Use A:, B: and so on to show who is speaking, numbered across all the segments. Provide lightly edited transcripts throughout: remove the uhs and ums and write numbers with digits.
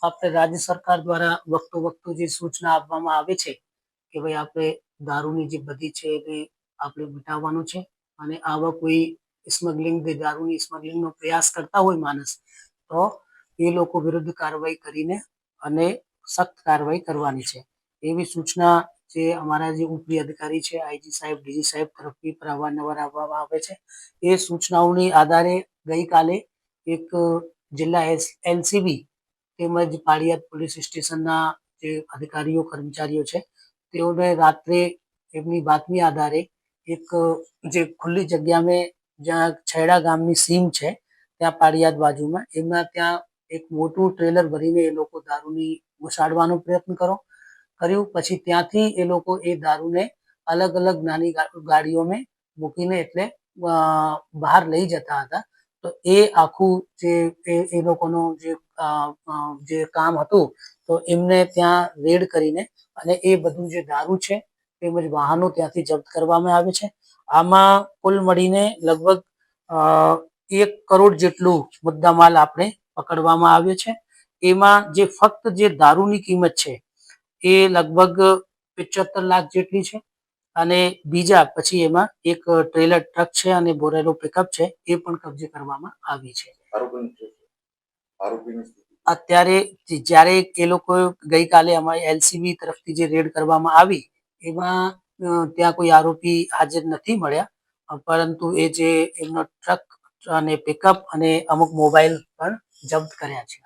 A: આપણે રાજ્ય સરકાર દ્વારા વખતો જે સૂચના આપવામાં આવે છે કે ભાઈ આપણે દારૂની જે બધી છે એને આપણે મિટાવવાનું છે, અને આવા કોઈ દારૂની સ્મગલિંગનો પ્રયાસ કરતા હોય માણસ, તો એ લોકો વિરુદ્ધ કાર્યવાહી કરીને અને સખ્ત કાર્યવાહી કરવાની છે. એવી સૂચના જે અમારા જે ઉપરી અધિકારી છે, આઈજી સાહેબ, ડીજી સાહેબ તરફથી અવારનવાર આપવામાં આવે છે. એ સૂચનાઓની આધારે ગઈકાલે એક જિલ્લા એલસીબી તેમજ પાળિયાદ પોલીસ સ્ટેશનના જે અધિકારીઓ કર્મચારીઓ છે, તેઓને રાત્રે એમની બાતમી આધારે એક જે ખુલ્લી જગ્યામાં જ્યાં છેડા ગામની સીમ છે ત્યાં પાળિયાદ બાજુમાં એમના ત્યાં એક મોટું ટ્રેલર ભરીને એ લોકો દારૂની ઘુસાડવાનો પ્રયત્ન કર્યું. પછી ત્યાંથી એ લોકો એ દારૂને અલગ અલગ નાની ગાડીઓમાં મૂકીને એટલે બહાર લઈ જતા હતા. તો એ આખું એ લોકોનું જે કામ હતું, તો એમને ત્યાં રેડ કરીને અને એ બધું જે દારૂ છે તેમજ વાહનો ત્યાંથી જપ્ત કરવામાં આવે છે. આમાં કુલ મળીને લગભગ 1 કરોડ જેટલું મુદ્દામાલ આપણે પકડવામાં આવ્યો છે. એમાં જે ફક્ત જે દારૂની કિંમત છે એ લગભગ 75 લાખ જેટલી છે, અને બીજા પછી એમાં એક ટ્રેલર ટ્રક છે અને બોરેલો પિકઅપ છે, એ પણ કબજે કરવામાં આવી છે. અત્યારે જ્યારે એ લોકો ગઈકાલે અમારી એલસીબી તરફથી જે રેડ કરવામાં આવી એમાં ત્યાં કોઈ આરોપી હાજર નથી મળ્યા, પરંતુ એ જે એમનો ટ્રક અને પિકઅપ અને અમુક મોબાઈલ પણ જપ્ત કર્યા છે.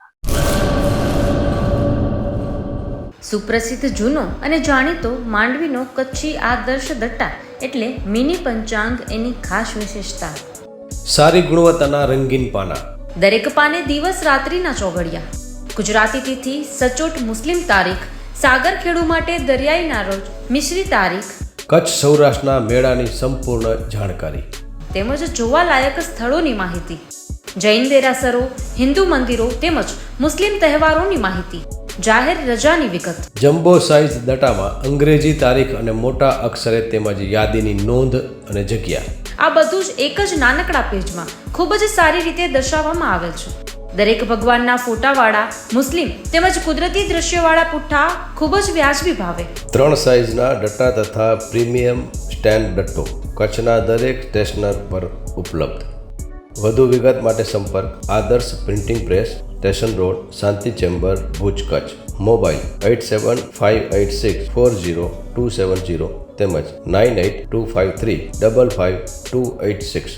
B: સુપ્રસિદ્ધ જૂનો અને જાણીતો માંડવીનો કચ્છી આદર્શ દટ્ટા એટલે મિની પંચાંગ એની ખાસ વિશેષતા.
C: સારી ગુણવત્તાના રંગીન પાના,
B: દરેક પાને દિવસ રાત્રિના ચોઘડિયા, ગુજરાતી તિથિ, સચોટ મુસ્લિમ તારીખ, સાગરખેડુ માટે દરિયાઈના રોજ, મિશ્રી તારીખ,
C: કચ્છ સૌરાષ્ટ્રના મેળાની સંપૂર્ણ જાણકારી,
B: તેમજ જોવાલાયક સ્થળોની માહિતી, જૈન દેરાસરો, હિન્દુ મંદિરો તેમજ મુસ્લિમ તહેવારોની માહિતી, જાહેર રજાની વિગત.
C: જમ્બો સાઇઝ દટામાં અંગ્રેજી તારીખ અને મોટા અક્ષરે તેમજ યાદીની નોંધ અને જગ્યા.
B: આ બધું જ એક જ નાનકડા પેજમાં ખૂબ જ સારી રીતે દર્શાવવામાં આવેલ છે. દરેક ભગવાનના ફોટાવાળા મુસ્લિમ તેમજ કુદરતી દ્રશ્યવાળા પુઠ્ઠા ખૂબ જ વ્યાજબી ભાવે.
C: 3 સાઇઝના દટ્ટા તથા પ્રીમિયમ સ્ટેન્ડ દટ્ટો કચ્છના દરેક સ્ટેશનર પર ઉપલબ્ધ. વધુ વિગત માટે સંપર્ક આદર્શ પ્રિન્ટિંગ પ્રેસ, સ્ટેશન રોડ, શાંતિ ચેમ્બર, ભુજ, કચ્છ. મોબાઈલ 8758640270 તેમજ 9825355286.